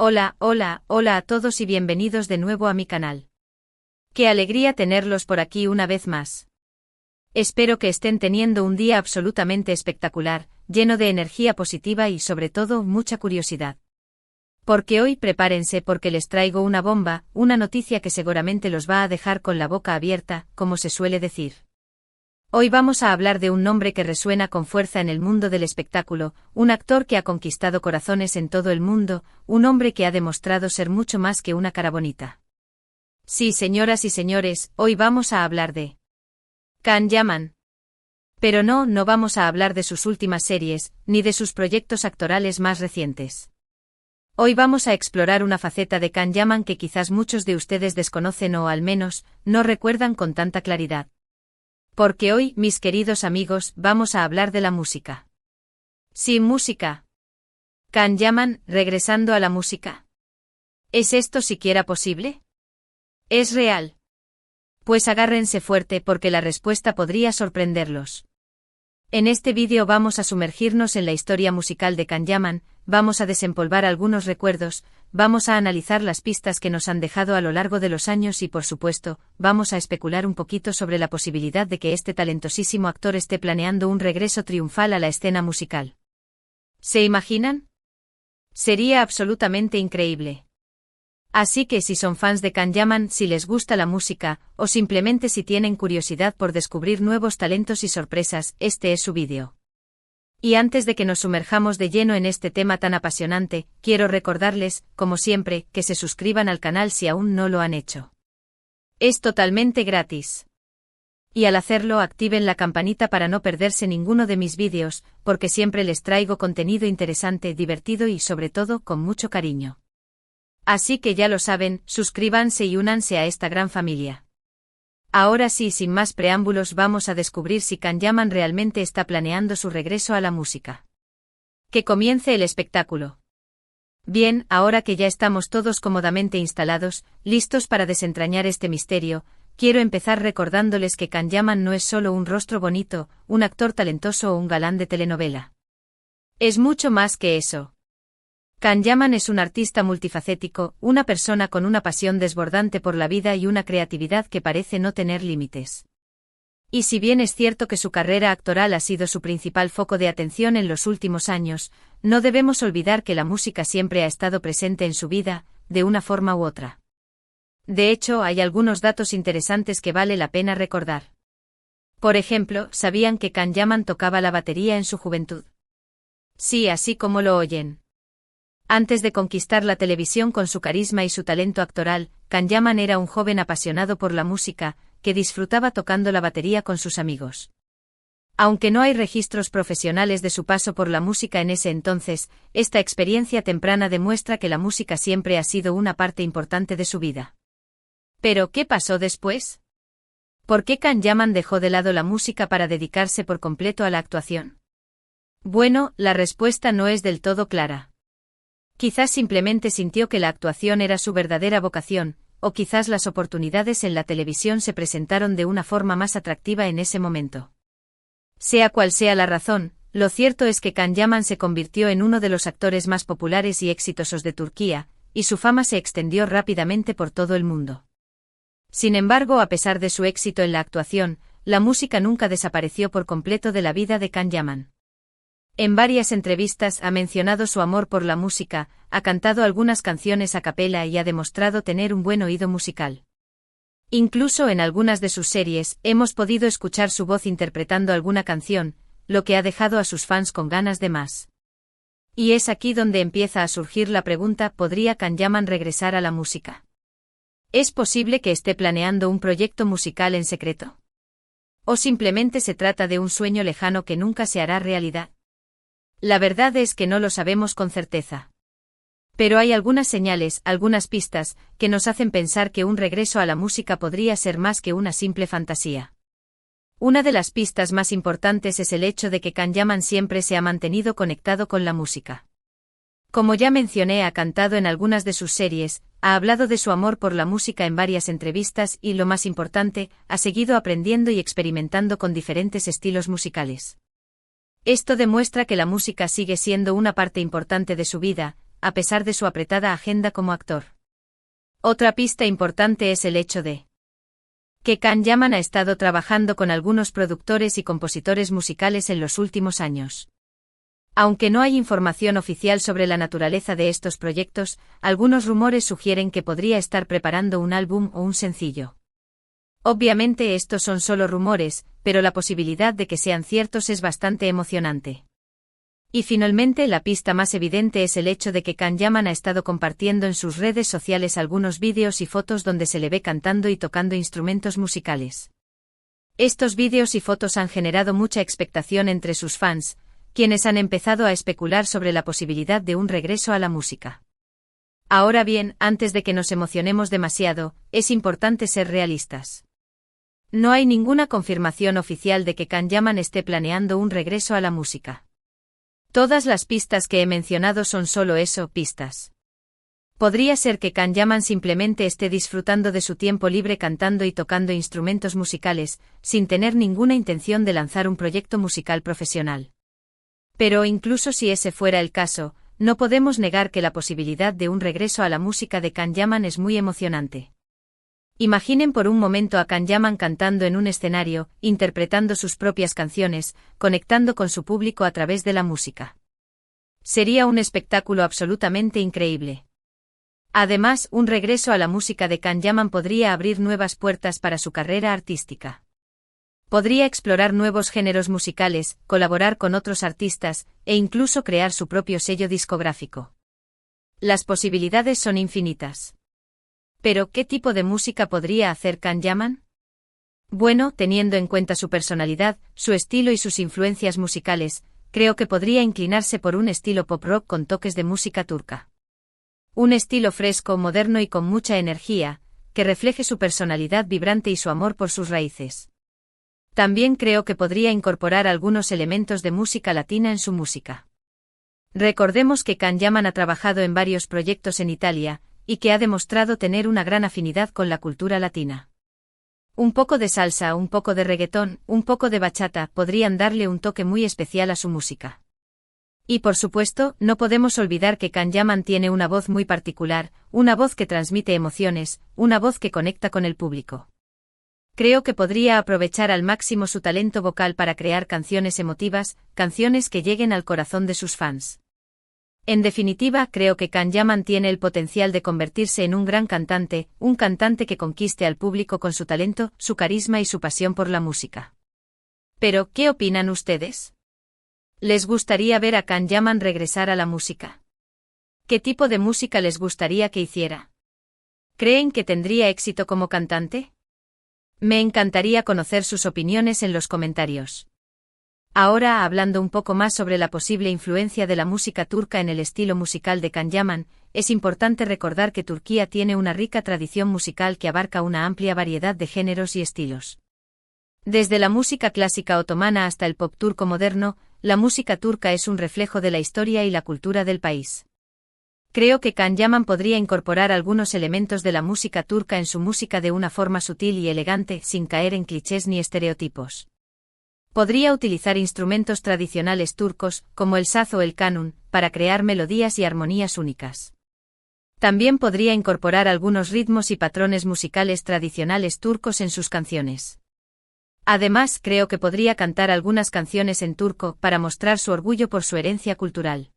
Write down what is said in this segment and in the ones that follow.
Hola, hola, hola a todos y bienvenidos de nuevo a mi canal. Qué alegría tenerlos por aquí una vez más. Espero que estén teniendo un día absolutamente espectacular, lleno de energía positiva y sobre todo mucha curiosidad. Porque hoy prepárense porque les traigo una bomba, una noticia que seguramente los va a dejar con la boca abierta, como se suele decir. Hoy vamos a hablar de un nombre que resuena con fuerza en el mundo del espectáculo, un actor que ha conquistado corazones en todo el mundo, un hombre que ha demostrado ser mucho más que una cara bonita. Sí, señoras y señores, hoy vamos a hablar de Can Yaman. Pero no vamos a hablar de sus últimas series, ni de sus proyectos actorales más recientes. Hoy vamos a explorar una faceta de Can Yaman que quizás muchos de ustedes desconocen o al menos, no recuerdan con tanta claridad. Porque hoy, mis queridos amigos, vamos a hablar de la música. Sí, música. Can Yaman, regresando a la música. ¿Es esto siquiera posible? ¿Es real? Pues agárrense fuerte porque la respuesta podría sorprenderlos. En este vídeo vamos a sumergirnos en la historia musical de Can Yaman, vamos a desempolvar algunos recuerdos, vamos a analizar las pistas que nos han dejado a lo largo de los años y por supuesto, vamos a especular un poquito sobre la posibilidad de que este talentosísimo actor esté planeando un regreso triunfal a la escena musical. ¿Se imaginan? Sería absolutamente increíble. Así que si son fans de Can Yaman, si les gusta la música, o simplemente si tienen curiosidad por descubrir nuevos talentos y sorpresas, este es su vídeo. Y antes de que nos sumerjamos de lleno en este tema tan apasionante, quiero recordarles, como siempre, que se suscriban al canal si aún no lo han hecho. Es totalmente gratis. Y al hacerlo activen la campanita para no perderse ninguno de mis vídeos, porque siempre les traigo contenido interesante, divertido y sobre todo con mucho cariño. Así que ya lo saben, suscríbanse y únanse a esta gran familia. Ahora sí, sin más preámbulos, vamos a descubrir si Can Yaman realmente está planeando su regreso a la música. Que comience el espectáculo. Bien, ahora que ya estamos todos cómodamente instalados, listos para desentrañar este misterio, quiero empezar recordándoles que Can Yaman no es solo un rostro bonito, un actor talentoso o un galán de telenovela. Es mucho más que eso. Can Yaman es un artista multifacético, una persona con una pasión desbordante por la vida y una creatividad que parece no tener límites. Y si bien es cierto que su carrera actoral ha sido su principal foco de atención en los últimos años, no debemos olvidar que la música siempre ha estado presente en su vida, de una forma u otra. De hecho, hay algunos datos interesantes que vale la pena recordar. Por ejemplo, ¿sabían que Can Yaman tocaba la batería en su juventud? Sí, así como lo oyen. Antes de conquistar la televisión con su carisma y su talento actoral, Can Yaman era un joven apasionado por la música, que disfrutaba tocando la batería con sus amigos. Aunque no hay registros profesionales de su paso por la música en ese entonces, esta experiencia temprana demuestra que la música siempre ha sido una parte importante de su vida. ¿Pero qué pasó después? ¿Por qué Can Yaman dejó de lado la música para dedicarse por completo a la actuación? Bueno, la respuesta no es del todo clara. Quizás simplemente sintió que la actuación era su verdadera vocación, o quizás las oportunidades en la televisión se presentaron de una forma más atractiva en ese momento. Sea cual sea la razón, lo cierto es que Can Yaman se convirtió en uno de los actores más populares y exitosos de Turquía, y su fama se extendió rápidamente por todo el mundo. Sin embargo, a pesar de su éxito en la actuación, la música nunca desapareció por completo de la vida de Can Yaman. En varias entrevistas ha mencionado su amor por la música, ha cantado algunas canciones a capela y ha demostrado tener un buen oído musical. Incluso en algunas de sus series, hemos podido escuchar su voz interpretando alguna canción, lo que ha dejado a sus fans con ganas de más. Y es aquí donde empieza a surgir la pregunta: ¿podría Can Yaman regresar a la música? ¿Es posible que esté planeando un proyecto musical en secreto? ¿O simplemente se trata de un sueño lejano que nunca se hará realidad? La verdad es que no lo sabemos con certeza. Pero hay algunas señales, algunas pistas, que nos hacen pensar que un regreso a la música podría ser más que una simple fantasía. Una de las pistas más importantes es el hecho de que Can Yaman siempre se ha mantenido conectado con la música. Como ya mencioné, ha cantado en algunas de sus series, ha hablado de su amor por la música en varias entrevistas y, lo más importante, ha seguido aprendiendo y experimentando con diferentes estilos musicales. Esto demuestra que la música sigue siendo una parte importante de su vida, a pesar de su apretada agenda como actor. Otra pista importante es el hecho de que Can Yaman ha estado trabajando con algunos productores y compositores musicales en los últimos años. Aunque no hay información oficial sobre la naturaleza de estos proyectos, algunos rumores sugieren que podría estar preparando un álbum o un sencillo. Obviamente estos son solo rumores, pero la posibilidad de que sean ciertos es bastante emocionante. Y finalmente la pista más evidente es el hecho de que Can Yaman ha estado compartiendo en sus redes sociales algunos vídeos y fotos donde se le ve cantando y tocando instrumentos musicales. Estos vídeos y fotos han generado mucha expectación entre sus fans, quienes han empezado a especular sobre la posibilidad de un regreso a la música. Ahora bien, antes de que nos emocionemos demasiado, es importante ser realistas. No hay ninguna confirmación oficial de que Can Yaman esté planeando un regreso a la música. Todas las pistas que he mencionado son solo eso, pistas. Podría ser que Can Yaman simplemente esté disfrutando de su tiempo libre cantando y tocando instrumentos musicales, sin tener ninguna intención de lanzar un proyecto musical profesional. Pero incluso si ese fuera el caso, no podemos negar que la posibilidad de un regreso a la música de Can Yaman es muy emocionante. Imaginen por un momento a Can Yaman cantando en un escenario, interpretando sus propias canciones, conectando con su público a través de la música. Sería un espectáculo absolutamente increíble. Además, un regreso a la música de Can Yaman podría abrir nuevas puertas para su carrera artística. Podría explorar nuevos géneros musicales, colaborar con otros artistas, e incluso crear su propio sello discográfico. Las posibilidades son infinitas. ¿Pero qué tipo de música podría hacer Can Yaman? Bueno, teniendo en cuenta su personalidad, su estilo y sus influencias musicales, creo que podría inclinarse por un estilo pop rock con toques de música turca. Un estilo fresco, moderno y con mucha energía, que refleje su personalidad vibrante y su amor por sus raíces. También creo que podría incorporar algunos elementos de música latina en su música. Recordemos que Can Yaman ha trabajado en varios proyectos en Italia, y que ha demostrado tener una gran afinidad con la cultura latina. Un poco de salsa, un poco de reggaetón, un poco de bachata podrían darle un toque muy especial a su música. Y por supuesto, no podemos olvidar que Can Yaman tiene una voz muy particular, una voz que transmite emociones, una voz que conecta con el público. Creo que podría aprovechar al máximo su talento vocal para crear canciones emotivas, canciones que lleguen al corazón de sus fans. En definitiva, creo que Can Yaman tiene el potencial de convertirse en un gran cantante, un cantante que conquiste al público con su talento, su carisma y su pasión por la música. Pero, ¿qué opinan ustedes? ¿Les gustaría ver a Can Yaman regresar a la música? ¿Qué tipo de música les gustaría que hiciera? ¿Creen que tendría éxito como cantante? Me encantaría conocer sus opiniones en los comentarios. Ahora, hablando un poco más sobre la posible influencia de la música turca en el estilo musical de Can Yaman, es importante recordar que Turquía tiene una rica tradición musical que abarca una amplia variedad de géneros y estilos. Desde la música clásica otomana hasta el pop turco moderno, la música turca es un reflejo de la historia y la cultura del país. Creo que Can Yaman podría incorporar algunos elementos de la música turca en su música de una forma sutil y elegante, sin caer en clichés ni estereotipos. Podría utilizar instrumentos tradicionales turcos, como el saz o el kanun, para crear melodías y armonías únicas. También podría incorporar algunos ritmos y patrones musicales tradicionales turcos en sus canciones. Además, creo que podría cantar algunas canciones en turco para mostrar su orgullo por su herencia cultural.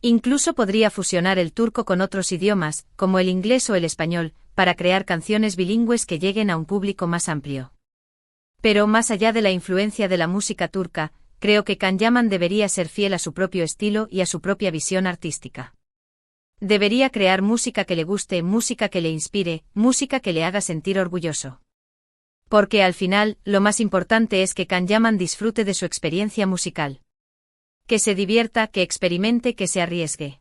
Incluso podría fusionar el turco con otros idiomas, como el inglés o el español, para crear canciones bilingües que lleguen a un público más amplio. Pero más allá de la influencia de la música turca, creo que Can Yaman debería ser fiel a su propio estilo y a su propia visión artística. Debería crear música que le guste, música que le inspire, música que le haga sentir orgulloso. Porque al final, lo más importante es que Can Yaman disfrute de su experiencia musical. Que se divierta, que experimente, que se arriesgue.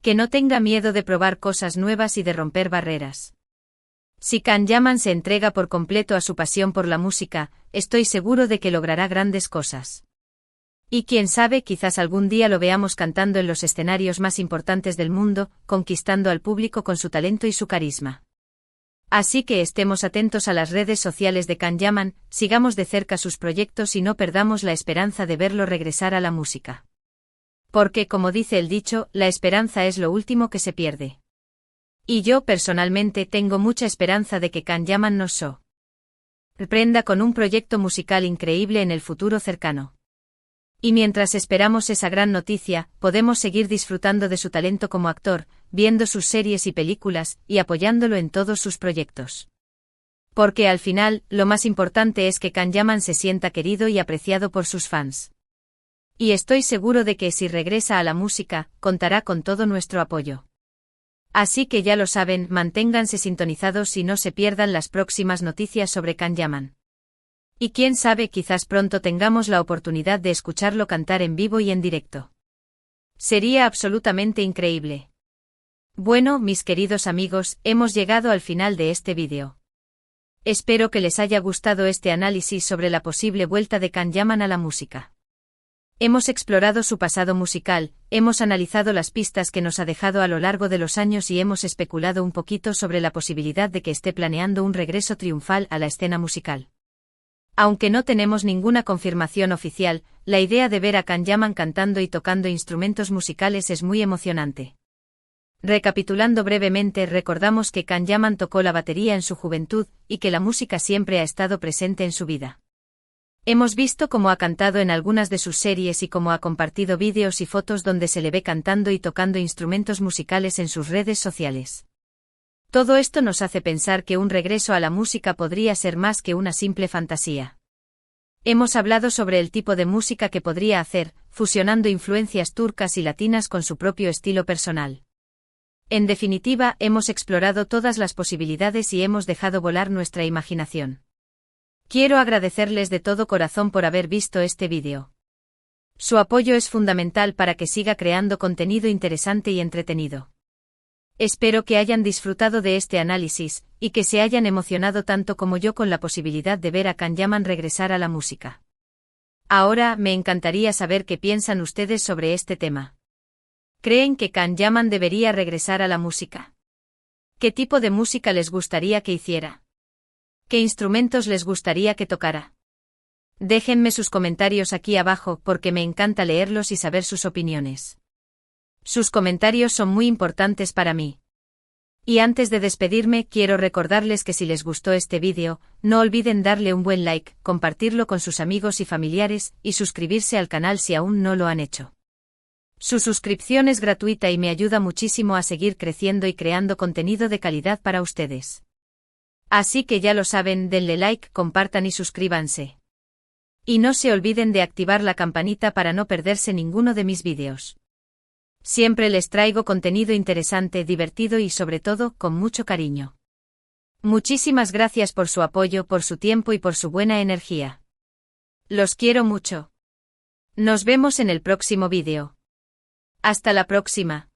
Que no tenga miedo de probar cosas nuevas y de romper barreras. Si Can Yaman se entrega por completo a su pasión por la música, estoy seguro de que logrará grandes cosas. Y quién sabe, quizás algún día lo veamos cantando en los escenarios más importantes del mundo, conquistando al público con su talento y su carisma. Así que estemos atentos a las redes sociales de Can Yaman, sigamos de cerca sus proyectos y no perdamos la esperanza de verlo regresar a la música. Porque, como dice el dicho, la esperanza es lo último que se pierde. Y yo, personalmente, tengo mucha esperanza de que Can Yaman nos sorprenda con un proyecto musical increíble en el futuro cercano. Y mientras esperamos esa gran noticia, podemos seguir disfrutando de su talento como actor, viendo sus series y películas, y apoyándolo en todos sus proyectos. Porque al final, lo más importante es que Can Yaman se sienta querido y apreciado por sus fans. Y estoy seguro de que si regresa a la música, contará con todo nuestro apoyo. Así que ya lo saben, manténganse sintonizados y no se pierdan las próximas noticias sobre Can Yaman. Y quién sabe, quizás pronto tengamos la oportunidad de escucharlo cantar en vivo y en directo. Sería absolutamente increíble. Bueno, mis queridos amigos, hemos llegado al final de este vídeo. Espero que les haya gustado este análisis sobre la posible vuelta de Can Yaman a la música. Hemos explorado su pasado musical, hemos analizado las pistas que nos ha dejado a lo largo de los años y hemos especulado un poquito sobre la posibilidad de que esté planeando un regreso triunfal a la escena musical. Aunque no tenemos ninguna confirmación oficial, la idea de ver a Can Yaman cantando y tocando instrumentos musicales es muy emocionante. Recapitulando brevemente, recordamos que Can Yaman tocó la batería en su juventud, y que la música siempre ha estado presente en su vida. Hemos visto cómo ha cantado en algunas de sus series y cómo ha compartido vídeos y fotos donde se le ve cantando y tocando instrumentos musicales en sus redes sociales. Todo esto nos hace pensar que un regreso a la música podría ser más que una simple fantasía. Hemos hablado sobre el tipo de música que podría hacer, fusionando influencias turcas y latinas con su propio estilo personal. En definitiva, hemos explorado todas las posibilidades y hemos dejado volar nuestra imaginación. Quiero agradecerles de todo corazón por haber visto este vídeo. Su apoyo es fundamental para que siga creando contenido interesante y entretenido. Espero que hayan disfrutado de este análisis, y que se hayan emocionado tanto como yo con la posibilidad de ver a Can Yaman regresar a la música. Ahora, me encantaría saber qué piensan ustedes sobre este tema. ¿Creen que Can Yaman debería regresar a la música? ¿Qué tipo de música les gustaría que hiciera? ¿Qué instrumentos les gustaría que tocara? Déjenme sus comentarios aquí abajo porque me encanta leerlos y saber sus opiniones. Sus comentarios son muy importantes para mí. Y antes de despedirme, quiero recordarles que si les gustó este vídeo, no olviden darle un buen like, compartirlo con sus amigos y familiares, y suscribirse al canal si aún no lo han hecho. Su suscripción es gratuita y me ayuda muchísimo a seguir creciendo y creando contenido de calidad para ustedes. Así que ya lo saben, denle like, compartan y suscríbanse. Y no se olviden de activar la campanita para no perderse ninguno de mis vídeos. Siempre les traigo contenido interesante, divertido y sobre todo, con mucho cariño. Muchísimas gracias por su apoyo, por su tiempo y por su buena energía. Los quiero mucho. Nos vemos en el próximo vídeo. Hasta la próxima.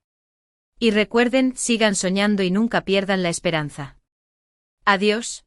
Y recuerden, sigan soñando y nunca pierdan la esperanza. Adiós.